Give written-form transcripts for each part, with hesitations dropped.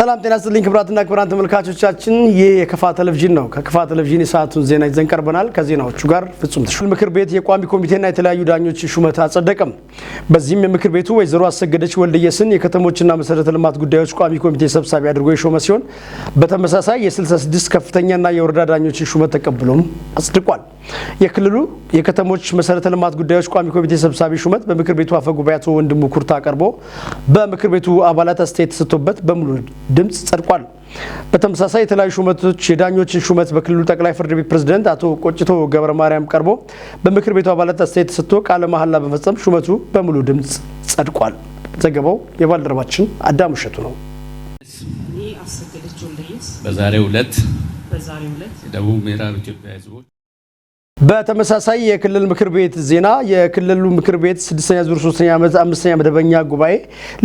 ሰላም ጤና ይስጥልኝ ክብራትና ክብራን ተመልካቾቻችን የከፋ ቴሌቪዥን ነው። ከከፋ ቴሌቪዥን የሰዓቱን ዜና ይዘን ቀርበናል። ከዜናዎቹ ጋር ፍጹም ተሾመ። ምክር ቤት የቋሚ ኮሚቴና የተለያዩ ዳኞች ሹመት አጸደቀም። በዚህም የምክር ቤቱ ወይዘሮ አሰገደች ወልደየስን የከተሞችና መሰረተ ልማት ጉዳዮች ቋሚ ኮሚቴ ሰብሳቢ አድርጎ የሾመ ሲሆን በተመሳሳይ የ66 ከፍተኛና የወረዳ ዳኞችን ሹመት ተቀብሎም አጽድቋል። የክልሉ የከተሞች መሰረተ ልማት ጉዳዮች ቋሚ ኮሚቴ ሰብሳቢ ሹመት በምክር ቤቱ አፈ ጉባኤ አቶ ወንድሙ ኩርታ ቀርቦ በምክር ቤቱ አባላት አስተያየት ተሰጥቶበት በሙሉ ድምጽ ጸድቋል። በተመሳሳይ የተለያዩ ሹመቶች የዳኞችን ሹመት በክልሉ ጠቅላይ ፍርድ ቤት ፕሬዝዳንት አቶ ቆጭቶ ገብረ ማርያም ቀርቦ በምክር ቤቱ አባላት አስተያየት ተሰጥቶ ቃለ መሐላ በመፈጸም ሹመቱ በሙሉ ድምጽ ጸድቋል። ዘገባው የባልደረባችን አዳም እሸቱ ነው። በዛሬው ዕለት የደቡብ ምዕራብ ኢትዮጵያ ህዝቦች በተመሳሳይ የክልል ምክር ቤት ዜና የክልሉ ምክር ቤት 6ኛ ዙር 3ኛ ዓመት 5ኛ መደበኛ ጉባኤ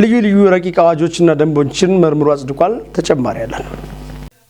ልዩ ረቂቅ አዋጆችና ደንቦችን መርምሮ አጽድቋል። ተጨማሪ ያለን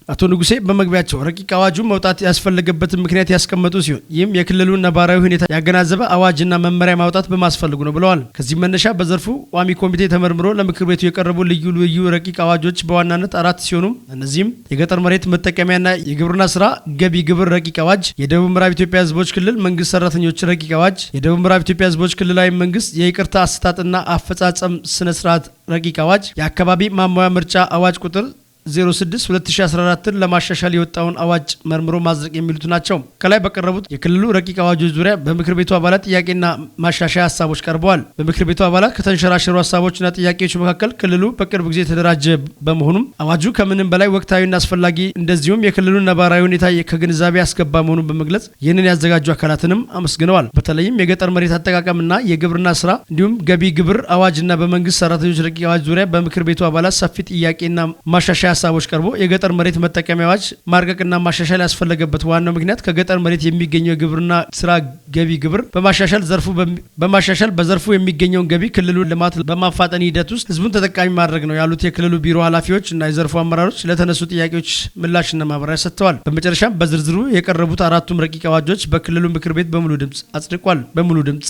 አቶ ንጉሴ በመግቢያቸው ረቂቅ አዋጁ መውጣት ያስፈልገበትን ምክንያት ያስቀመጡ ሲሆን ይህም የክልሉን ነባራዊ ሁኔታ ያገናዘበ አዋጅና መመሪያ ማውጣት በማስፈልጉ ነው ብለዋል። ከዚህ መነሻ በዘርፉ ቋሚ ኮሚቴ ተመርምሮ ለምክር ቤቱ የቀረቡ ልዩ ረቂቅ አዋጆች በዋናነት 4 ሲሆኑ እነዚህም የገጠር መሬት መጠቀሚያና የግብርና ስራ ገቢ ግብር ረቂቅ አዋጅ፣ የደቡብ ምዕራብ ኢትዮጵያ ህዝቦች ክልል መንግስት ሰራተኞች ረቂቅ አዋጅ፣ የደቡብ ምዕራብ ኢትዮጵያ ህዝቦች ክልላዊ መንግስት የይቅርታ አሰጣጥና አፈጻጸም ስነ ስርዓት ረቂቅ አዋጅ፣ የአካባቢ ማሟያ ምርጫ አዋጅ ቁጥር 06/2014 ለማሻሻል የወጣውን አዋጅ መርምሮ ማጽደቅ የሚሉት ናቸው። ከላይ በቀረቡት የክልሉ ረቂቅ አዋጆች ዙሪያ በምክር ቤቱ አባላት ጥያቄና ማሻሻያ ሀሳቦች ቀርበዋል። በምክር ቤቱ አባላት ከተንሸራሸሩ ሀሳቦችና ጥያቄዎች መካከል ክልሉ በቅርብ ጊዜ የተደራጀ በመሆኑም አዋጁ ከምንም በላይ ወቅታዊና አስፈላጊ እንደዚሁም የክልሉን ነባራዊ ሁኔታ ከግንዛቤ ያስገባ መሆኑን በመግለጽ ይህንን ያዘጋጁ አካላትንም አመስግነዋል። በተለይም የገጠር መሬት አጠቃቀምና የግብርና ስራ እንዲሁም ገቢ ግብር አዋጅና በመንግስት ሰራተኞች ረቂቅ አዋጅ ዙሪያ በምክር ቤቱ አባላት ሰፊ ጥያቄና ማሻሻያ ሀሳቦች ቀርቦ የገጠር መሬት መጠቀሚያ አዋጅ ማርቀቅና ማሻሻል ያስፈለገበት ዋናው ምክንያት ከገጠር መሬት የሚገኘው የግብርና ስራ ገቢ ግብር በማሻሻል በዘርፉ የሚገኘውን ገቢ ክልሉ ልማት በማፋጠን ሂደት ውስጥ ህዝቡን ተጠቃሚ ማድረግ ነው ያሉት የክልሉ ቢሮ ኃላፊዎች እና የዘርፉ አመራሮች ለተነሱ ጥያቄዎች ምላሽና ማብራሪያ ሰጥተዋል። በመጨረሻም በዝርዝሩ የቀረቡት 4ቱም ረቂቅ አዋጆች በክልሉ ምክር ቤት በሙሉ ድምጽ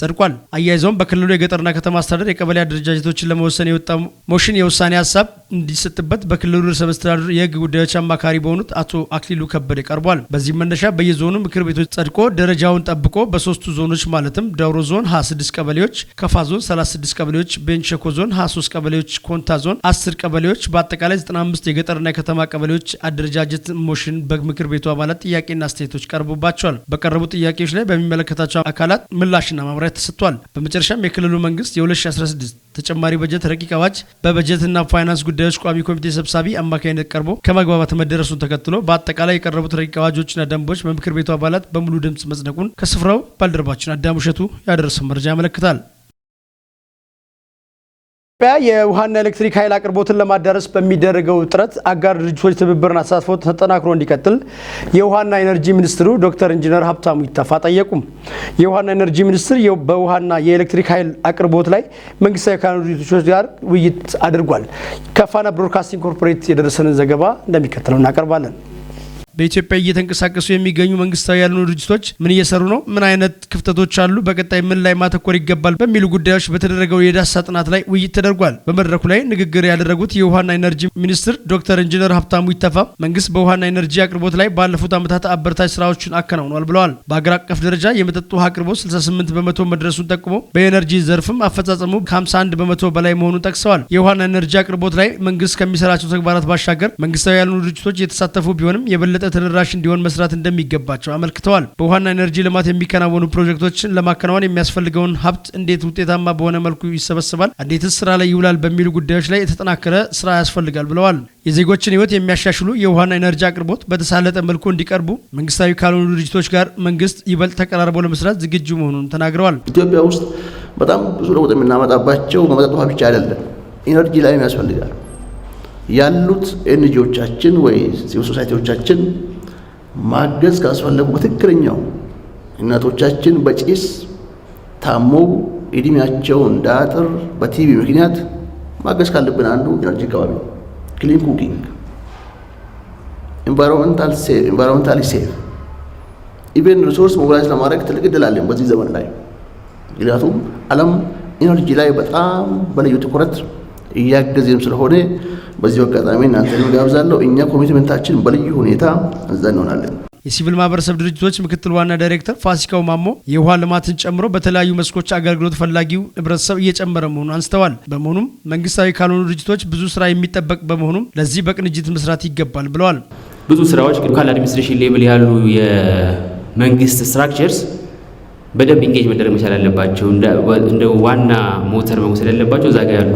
ጸድቋል። አያይዘውም በክልሉ የገጠርና ከተማ አስተዳደር የቀበሌ አደረጃጀቶችን ለመወሰን የወጣው ሞሽን የውሳኔ ሀሳብ እንዲሰጥበት በክልሉ ርዕሰ መስተዳድር የህግ ጉዳዮች አማካሪ በሆኑት አቶ አክሊሉ ከበደ ቀርቧል። በዚህ መነሻ በየዞኑ ምክር ቤቶች ጸድቆ ደረጃውን ጠብቆ በ3ቱ ዞኖች ማለትም ዳውሮ ዞን 26 ቀበሌዎች፣ ከፋ ዞን 36 ቀበሌዎች፣ ቤንች ሸኮ ዞን 23 ቀበሌዎች፣ ኮንታ ዞን 10 ቀበሌዎች በአጠቃላይ 95 የገጠርና የከተማ ቀበሌዎች አደረጃጀት ሞሽን በምክር ቤቱ አባላት ጥያቄና አስተያየቶች ቀርቦባቸዋል። በቀረቡ ጥያቄዎች ላይ በሚመለከታቸው አካላት ምላሽና ማብራሪያ ተሰጥቷል። በመጨረሻም የክልሉ መንግስት የ2016 ተጨማሪ በጀት ረቂቅ አዋጅ በበጀትና ፋይናንስ ጉዳዮች ቋሚ ኮሚቴ ሰብሳቢ አማካኝነት ቀርቦ ከመግባባት መደረሱን ተከትሎ በአጠቃላይ የቀረቡት ረቂቅ አዋጆችና ደንቦች በምክር ቤቱ አባላት በሙሉ ድምጽ መጽደቁን ከስፍራው ባልደረባችን አዳም እሸቱ ያደረሰው መረጃ ያመለክታል። ኢትዮጵያ የውሃና ኤሌክትሪክ ኃይል አቅርቦትን ለማዳረስ በሚደረገው ጥረት አጋር ድርጅቶች ትብብርና ተሳትፎ ተጠናክሮ እንዲቀጥል የውሃና ኢነርጂ ሚኒስትሩ ዶክተር ኢንጂነር ሀብታሙ ኢተፋ ጠየቁ። የውሃና ኢነርጂ ሚኒስትር በውሃና የኤሌክትሪክ ኃይል አቅርቦት ላይ መንግስታዊ ካልሆኑ ድርጅቶች ጋር ውይይት አድርጓል። ከፋና ብሮድካስቲንግ ኮርፖሬት የደረሰንን ዘገባ እንደሚከተለው እናቀርባለን። በኢትዮጵያ እየተንቀሳቀሱ የሚገኙ መንግስታዊ ያልሆኑ ድርጅቶች ምን እየሰሩ ነው? ምን አይነት ክፍተቶች አሉ? በቀጣይ ምን ላይ ማተኮር ይገባል? በሚሉ ጉዳዮች በተደረገው የዳሰሳ ጥናት ላይ ውይይት ተደርጓል። በመድረኩ ላይ ንግግር ያደረጉት የውሃና ኢነርጂ ሚኒስትር ዶክተር ኢንጂነር ሀብታሙ ኢተፋ መንግስት በውሃና ኢነርጂ አቅርቦት ላይ ባለፉት ዓመታት አበረታች ስራዎችን አከናውኗል ብለዋል። በአገር አቀፍ ደረጃ የመጠጥ ውሃ አቅርቦት 68 በመቶ መድረሱን ጠቁሞ በኢነርጂ ዘርፍም አፈጻጸሙ ከ51 በመቶ በላይ መሆኑን ጠቅሰዋል። የውሃና ኢነርጂ አቅርቦት ላይ መንግስት ከሚሰራቸው ተግባራት ባሻገር መንግስታዊ ያልሆኑ ድርጅቶች የተሳተፉ ቢሆንም የበለጠ ተደራሽ እንዲሆን መስራት እንደሚገባቸው አመልክተዋል። በውሃና ኢነርጂ ልማት የሚከናወኑ ፕሮጀክቶችን ለማከናወን የሚያስፈልገውን ሀብት እንዴት ውጤታማ በሆነ መልኩ ይሰበሰባል፣ እንዴትስ ስራ ላይ ይውላል በሚሉ ጉዳዮች ላይ የተጠናከረ ስራ ያስፈልጋል ብለዋል። የዜጎችን ህይወት የሚያሻሽሉ የውሃና ኢነርጂ አቅርቦት በተሳለጠ መልኩ እንዲቀርቡ መንግስታዊ ካልሆኑ ድርጅቶች ጋር መንግስት ይበልጥ ተቀራርቦ ለመስራት ዝግጁ መሆኑን ተናግረዋል። ኢትዮጵያ ውስጥ በጣም ብዙ ለውጥ የምናመጣባቸው በመጠጥ ውሃ ብቻ አይደለም፣ ኢነርጂ ላይም ያስፈልጋል። ያሉት ኤንጂኦቻችን ወይ ሲቪል ሶሳይቲዎቻችን ማገዝ ካስፈለጉ በትክክለኛው እናቶቻችን በጭስ ታመው እድሜያቸው እንዳያጥር በቲቪ ምክንያት ማገዝ ካለብን አንዱ ኢነርጂ አካባቢ ክሊን ኩኪንግ፣ ኢንቫይሮንመንታሊ ሴፍ ኢቨን ሪሶርስ ሞቢላይዝ ለማድረግ ትልቅ እድል አለን በዚህ ዘመን ላይ። ምክንያቱም ዓለም ኢነርጂ ላይ በጣም በልዩ ትኩረት እያገዘም ስለሆነ በዚህ አጋጣሚ እናንተን ጋብዛለሁ። እኛ ኮሚትመንታችን በልዩ ሁኔታ እዛ እንሆናለን። የሲቪል ማህበረሰብ ድርጅቶች ምክትል ዋና ዳይሬክተር ፋሲካው ማሞ የውሃ ልማትን ጨምሮ በተለያዩ መስኮች አገልግሎት ፈላጊው ህብረተሰብ እየጨመረ መሆኑን አንስተዋል። በመሆኑም መንግስታዊ ካልሆኑ ድርጅቶች ብዙ ስራ የሚጠበቅ በመሆኑም ለዚህ በቅንጅት መስራት ይገባል ብለዋል። ብዙ ስራዎች ሎካል አድሚኒስትሬሽን ሌቭል ያሉ የመንግስት ስትራክቸርስ በደንብ ኢንጌጅ መደረግ መቻል አለባቸው። እንደ ዋና ሞተር መውሰድ ያለባቸው እዛ ጋር ያሉ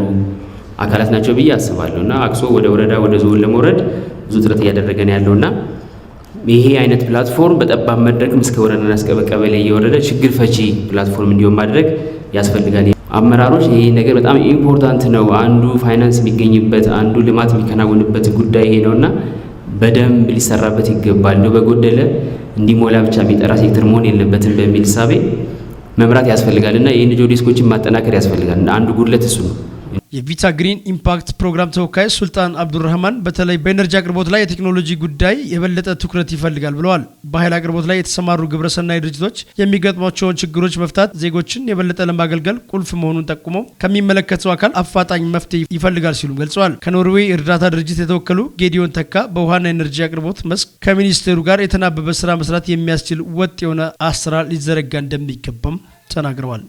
አካላት ናቸው ብዬ አስባለሁ እና አክሶ ወደ ወረዳ ወደ ዞን ለመውረድ ብዙ ጥረት እያደረገ ነው ያለውና ይሄ አይነት ፕላትፎርም በጠባብ መድረክ እስከ ወረዳና እስከ ቀበሌ እየወረደ ችግር ፈቺ ፕላትፎርም እንዲሆን ማድረግ ያስፈልጋል። አመራሮች ይሄ ነገር በጣም ኢምፖርታንት ነው። አንዱ ፋይናንስ የሚገኝበት አንዱ ልማት የሚከናወንበት ጉዳይ ይሄ ነውና በደንብ ሊሰራበት ይገባል። ነው በጎደለ እንዲሞላ ብቻ የሚጠራ ሴክተር መሆን የለበትም በሚል ሳቤ መምራት ያስፈልጋልና የኤንጂኦ ዴስኮችን ማጠናከር ያስፈልጋል። አንዱ ጉድለት እሱ ነው። የቪታ ግሪን ኢምፓክት ፕሮግራም ተወካይ ሱልጣን አብዱራህማን በተለይ በኤነርጂ አቅርቦት ላይ የቴክኖሎጂ ጉዳይ የበለጠ ትኩረት ይፈልጋል ብለዋል። በኃይል አቅርቦት ላይ የተሰማሩ ግብረሰናይ ድርጅቶች የሚገጥሟቸውን ችግሮች መፍታት ዜጎችን የበለጠ ለማገልገል ቁልፍ መሆኑን ጠቁመው ከሚመለከተው አካል አፋጣኝ መፍትሄ ይፈልጋል ሲሉ ገልጸዋል። ከኖርዌይ እርዳታ ድርጅት የተወከሉ ጌዲዮን ተካ በውሃና ኤነርጂ አቅርቦት መስክ ከሚኒስቴሩ ጋር የተናበበ ስራ መስራት የሚያስችል ወጥ የሆነ አሰራር ሊዘረጋ እንደሚገባም ተናግረዋል።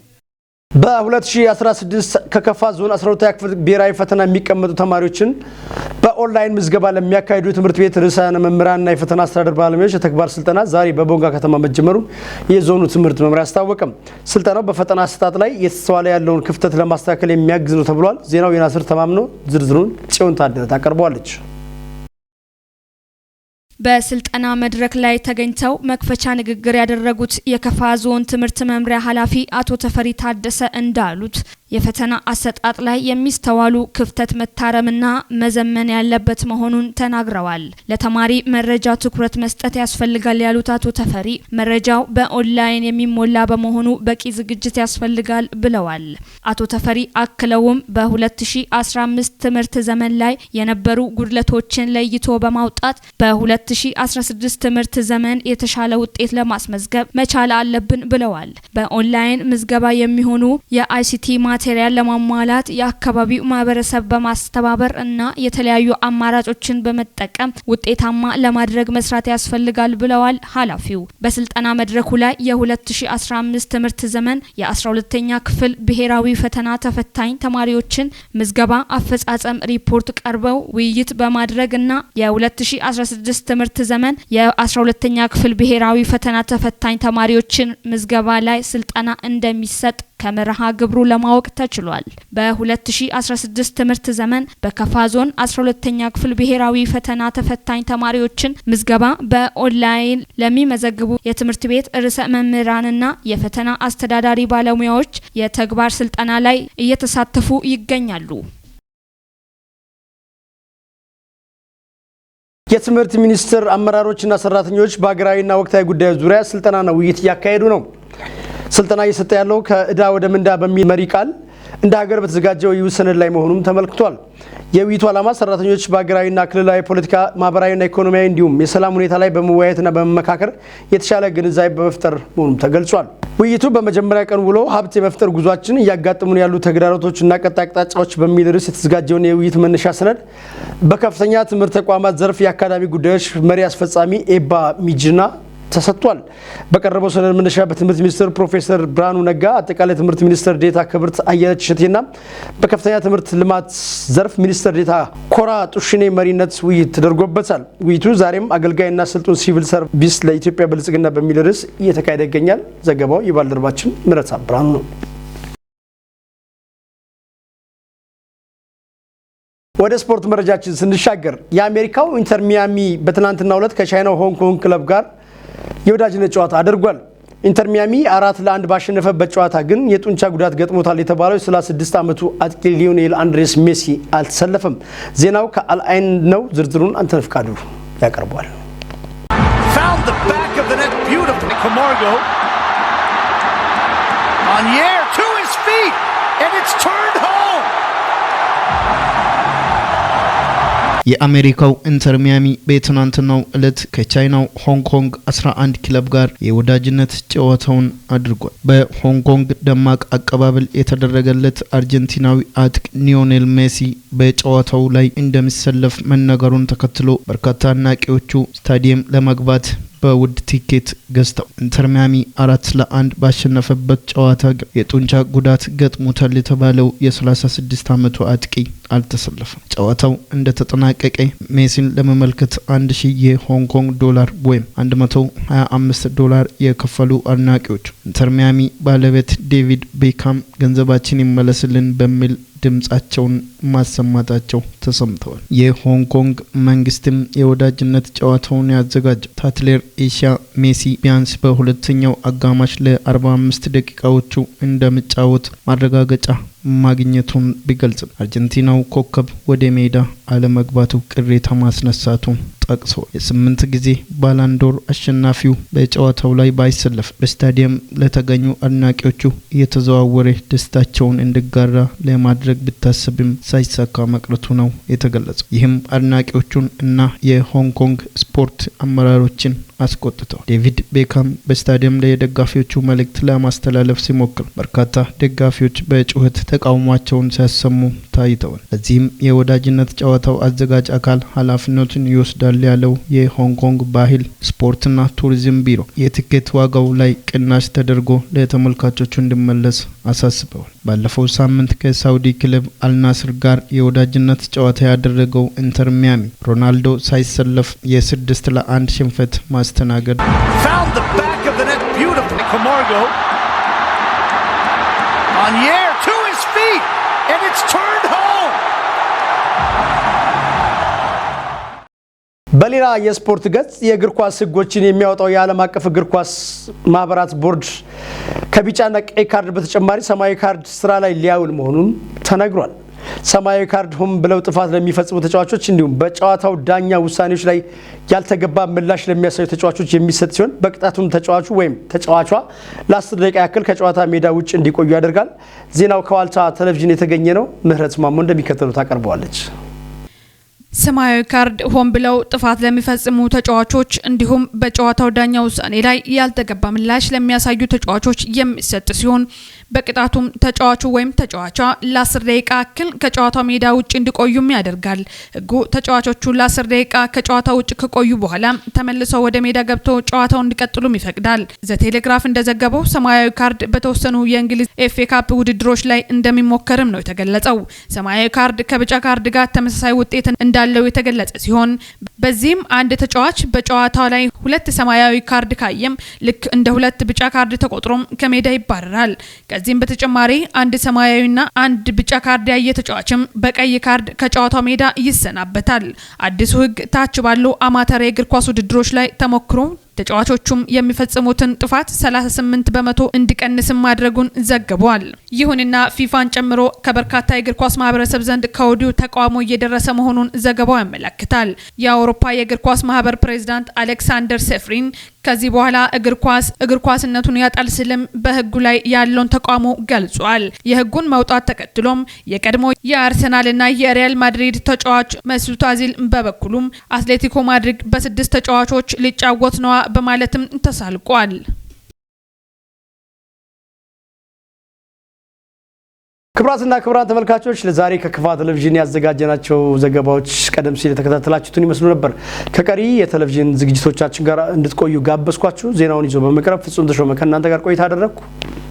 በ2016 ከከፋ ዞን 12ኛ ክፍል ብሔራዊ ፈተና የሚቀመጡ ተማሪዎችን በኦንላይን ምዝገባ ለሚያካሂዱ ትምህርት ቤት ርዕሳነ መምህራንና የፈተና አስተዳደር ባለሙያዎች የተግባር ስልጠና ዛሬ በቦንጋ ከተማ መጀመሩን የዞኑ ትምህርት መምሪያ አስታወቀም። ስልጠናው በፈተና አሰጣጥ ላይ የተስተዋለ ያለውን ክፍተት ለማስተካከል የሚያግዝ ነው ተብሏል። ዜናው የናስር ተማምነው ዝርዝሩን ጽዮን ታደለ ታቀርበዋለች። በስልጠና መድረክ ላይ ተገኝተው መክፈቻ ንግግር ያደረጉት የከፋ ዞን ትምህርት መምሪያ ኃላፊ አቶ ተፈሪ ታደሰ እንዳሉት የፈተና አሰጣጥ ላይ የሚስተዋሉ ክፍተት መታረምና መዘመን ያለበት መሆኑን ተናግረዋል። ለተማሪ መረጃ ትኩረት መስጠት ያስፈልጋል ያሉት አቶ ተፈሪ መረጃው በኦንላይን የሚሞላ በመሆኑ በቂ ዝግጅት ያስፈልጋል ብለዋል። አቶ ተፈሪ አክለውም በ2015 ትምህርት ዘመን ላይ የነበሩ ጉድለቶችን ለይቶ በማውጣት በ2016 ትምህርት ዘመን የተሻለ ውጤት ለማስመዝገብ መቻል አለብን ብለዋል። በኦንላይን ምዝገባ የሚሆኑ የአይሲቲ ማቴሪያል ለማሟላት የአካባቢው ማህበረሰብ በማስተባበር እና የተለያዩ አማራጮችን በመጠቀም ውጤታማ ለማድረግ መስራት ያስፈልጋል ብለዋል ኃላፊው። በስልጠና መድረኩ ላይ የ2015 ትምህርት ዘመን የ12ኛ ክፍል ብሔራዊ ፈተና ተፈታኝ ተማሪዎችን ምዝገባ አፈጻጸም ሪፖርት ቀርበው ውይይት በማድረግ እና የ2016 ትምህርት ዘመን የ12ኛ ክፍል ብሔራዊ ፈተና ተፈታኝ ተማሪዎችን ምዝገባ ላይ ስልጠና እንደሚሰጥ ከመርሃ ግብሩ ለማወቅ ተችሏል። በ2016 ትምህርት ዘመን በከፋ ዞን 12ኛ ክፍል ብሔራዊ ፈተና ተፈታኝ ተማሪዎችን ምዝገባ በኦንላይን ለሚመዘግቡ የትምህርት ቤት ርዕሰ መምህራንና የፈተና አስተዳዳሪ ባለሙያዎች የተግባር ስልጠና ላይ እየተሳተፉ ይገኛሉ። የትምህርት ሚኒስቴር አመራሮችና ሰራተኞች በሀገራዊና ወቅታዊ ጉዳዮች ዙሪያ ስልጠናና ውይይት እያካሄዱ ነው። ስልጠና እየሰጠ ያለው ከዕዳ ወደ ምንዳ በሚል መሪ ቃል እንደ ሀገር በተዘጋጀው የውይይት ሰነድ ላይ መሆኑም ተመልክቷል። የውይይቱ ዓላማ ሰራተኞች በሀገራዊና ክልላዊ ፖለቲካ፣ ማህበራዊና ኢኮኖሚያዊ እንዲሁም የሰላም ሁኔታ ላይ በመወያየትና በመመካከር የተሻለ ግንዛቤ በመፍጠር መሆኑም ተገልጿል። ውይይቱ በመጀመሪያ ቀን ውሎ ሀብት የመፍጠር ጉዟችን እያጋጠሙን ያሉ ተግዳሮቶችና ቀጣይ አቅጣጫዎች በሚል ርዕስ የተዘጋጀውን የውይይት መነሻ ሰነድ በከፍተኛ ትምህርት ተቋማት ዘርፍ የአካዳሚ ጉዳዮች መሪ አስፈጻሚ ኤባ ሚጅና ተሰጥቷል። በቀረበው ሰነድ መነሻ በትምህርት ሚኒስትር ፕሮፌሰር ብርሃኑ ነጋ፣ አጠቃላይ ትምህርት ሚኒስትር ዴታ ክብርት አየለች እሸቴና በከፍተኛ ትምህርት ልማት ዘርፍ ሚኒስትር ዴታ ኮራ ጡሽኔ መሪነት ውይይት ተደርጎበታል። ውይይቱ ዛሬም አገልጋይና ስልጡን ሲቪል ሰርቪስ ለኢትዮጵያ ብልጽግና በሚል ርዕስ እየተካሄደ ይገኛል። ዘገባው የባልደረባችን ምረታ ብርሃኑ ነው። ወደ ስፖርት መረጃችን ስንሻገር የአሜሪካው ኢንተር ሚያሚ በትናንትናው ዕለት ከቻይናው ሆንግ ኮንግ ክለብ ጋር የወዳጅነት ጨዋታ አድርጓል። ኢንተር ሚያሚ 4-1 ባሸነፈበት ጨዋታ ግን የጡንቻ ጉዳት ገጥሞታል የተባለው የ36 ዓመቱ አጥቂ ሊዮኔል አንድሬስ ሜሲ አልተሰለፈም። ዜናው ከአልአይን ነው። ዝርዝሩን አንተነህ ፍቃዱ ያቀርበዋል። የአሜሪካው ኢንተር ሚያሚ በትናንትናው ዕለት ከቻይናው ሆንግ ኮንግ 11 ክለብ ጋር የወዳጅነት ጨዋታውን አድርጓል። በሆንግ ኮንግ ደማቅ አቀባበል የተደረገለት አርጀንቲናዊ አጥቂ ሊዮኔል ሜሲ በጨዋታው ላይ እንደሚሰለፍ መነገሩን ተከትሎ በርካታ አድናቂዎቹ ስታዲየም ለመግባት በውድ ቲኬት ገዝተው ኢንተር ሚያሚ 4-1 ባሸነፈበት ጨዋታ የጡንቻ ጉዳት ገጥሞታል የተባለው የ36 ዓመቱ አጥቂ አልተሰለፈም። ጨዋታው እንደተጠናቀቀ ሜሲን ለመመልከት 1000 የሆንግ ኮንግ ዶላር ወይም $125 የከፈሉ አድናቂዎች ኢንተር ሚያሚ ባለቤት ዴቪድ ቤካም ገንዘባችን ይመለስልን በሚል ድምጻቸውን ማሰማታቸው ተሰምተዋል። የሆንግ ኮንግ መንግስትም የወዳጅነት ጨዋታውን ያዘጋጀው ታትሌር ኤሺያ ሜሲ ቢያንስ በሁለተኛው አጋማሽ ለ45 ደቂቃዎቹ እንደሚጫወት ማረጋገጫ ማግኘቱን ቢገልጽም አርጀንቲናው ኮከብ ወደ ሜዳ አለመግባቱ ቅሬታ ማስነሳቱን ጠቅሷል። የ8 ጊዜ ባላንዶር አሸናፊው በጨዋታው ላይ ባይሰለፍ በስታዲየም ለተገኙ አድናቂዎቹ እየተዘዋወረ ደስታቸውን እንዲጋራ ለማድረግ ቢታሰብም ሳይሳካ መቅረቱ ነው የተገለጸው። ይህም አድናቂዎቹን እና የሆንግ ኮንግ ስፖርት አመራሮችን አስቆጥተዋል። ዴቪድ ቤካም በስታዲየም ላይ የደጋፊዎቹ መልእክት ለማስተላለፍ ሲሞክር በርካታ ደጋፊዎች በጩኸት ተቃውሟቸውን ሲያሰሙ ታይተዋል። ለዚህም የወዳጅነት ጨዋታው አዘጋጅ አካል ኃላፊነቱን ይወስዳል ያለው የሆንግ ኮንግ ባህል ስፖርትና ቱሪዝም ቢሮ የቲኬት ዋጋው ላይ ቅናሽ ተደርጎ ለተመልካቾቹ እንዲመለስ አሳስበዋል። ባለፈው ሳምንት ከሳውዲ ክለብ አልናስር ጋር የወዳጅነት ጨዋታ ያደረገው ኢንተር ሚያሚ ሮናልዶ ሳይሰለፍ የ6-1 ሽንፈት ማስተናገድ በሌላ የስፖርት ገጽ የእግር ኳስ ህጎችን የሚያወጣው የዓለም አቀፍ እግር ኳስ ማህበራት ቦርድ ከቢጫና ቀይ ካርድ በተጨማሪ ሰማያዊ ካርድ ስራ ላይ ሊያውል መሆኑን ተነግሯል። ሰማያዊ ካርድ ሆም ብለው ጥፋት ለሚፈጽሙ ተጫዋቾች እንዲሁም በጨዋታው ዳኛ ውሳኔዎች ላይ ያልተገባ ምላሽ ለሚያሳዩ ተጫዋቾች የሚሰጥ ሲሆን በቅጣቱም ተጫዋቹ ወይም ተጫዋቿ ለ10 ደቂቃ ያክል ከጨዋታ ሜዳ ውጭ እንዲቆዩ ያደርጋል። ዜናው ከዋልታ ቴሌቪዥን የተገኘ ነው። ምህረት ማሞ እንደሚከተሉት ታቀርበዋለች። ሰማያዊ ካርድ ሆም ብለው ጥፋት ለሚፈጽሙ ተጫዋቾች እንዲሁም በጨዋታው ዳኛ ውሳኔ ላይ ያልተገባ ምላሽ ለሚያሳዩ ተጫዋቾች የሚሰጥ ሲሆን በቅጣቱም ተጫዋቹ ወይም ተጫዋቿ ለ10 ደቂቃ ያክል ከጨዋታው ሜዳ ውጭ እንዲቆዩም ያደርጋል። ህጉ ተጫዋቾቹ ለ10 ደቂቃ ከጨዋታው ውጭ ከቆዩ በኋላ ተመልሰው ወደ ሜዳ ገብተው ጨዋታውን እንዲቀጥሉም ይፈቅዳል። ዘ ቴሌግራፍ እንደዘገበው ሰማያዊ ካርድ በተወሰኑ የእንግሊዝ ኤፍኤ ካፕ ውድድሮች ላይ እንደሚሞከርም ነው የተገለጸው። ሰማያዊ ካርድ ከቢጫ ካርድ ጋር ተመሳሳይ ውጤት እንዳለው የተገለጸ ሲሆን በዚህም አንድ ተጫዋች በጨዋታው ላይ 2 ሰማያዊ ካርድ ካየም ልክ እንደ 2 ቢጫ ካርድ ተቆጥሮም ከሜዳ ይባረራል። ከዚህም በተጨማሪ አንድ ሰማያዊና አንድ ቢጫ ካርድ ያየ ተጫዋችም በቀይ ካርድ ከጨዋታው ሜዳ ይሰናበታል። አዲሱ ህግ ታች ባሉ አማተር የእግር ኳስ ውድድሮች ላይ ተሞክሮ ተጫዋቾቹም የሚፈጽሙትን ጥፋት 38% እንዲቀንስም ማድረጉን ዘግቧል። ይሁንና ፊፋን ጨምሮ ከበርካታ የእግር ኳስ ማህበረሰብ ዘንድ ከወዲሁ ተቃውሞ እየደረሰ መሆኑን ዘገባው ያመለክታል። የአውሮፓ የእግር ኳስ ማህበር ፕሬዝዳንት አሌክሳንደር ሴፍሪን ከዚህ በኋላ እግር ኳስነቱን ያጣል ሲልም በህጉ ላይ ያለውን ተቃውሞ ገልጿል። የህጉን መውጣት ተከትሎም የቀድሞ የአርሰናልና የሪያል ማድሪድ ተጫዋች መስዑድ ኦዚል በበኩሉም አትሌቲኮ ማድሪድ በ6 ተጫዋቾች ሊጫወት ነው በማለትም ተሳልቋል። ክቡራትና ክቡራን ተመልካቾች ለዛሬ ከክፋት ቴሌቪዥን ያዘጋጀናቸው ዘገባዎች ቀደም ሲል የተከታተላችሁትን ይመስሉ ነበር። ከቀሪ የቴሌቪዥን ዝግጅቶቻችን ጋር እንድትቆዩ ጋበዝኳችሁ። ዜናውን ይዞ በመቅረብ ፍጹም ተሾመ ከእናንተ ጋር ቆይታ አደረግኩ።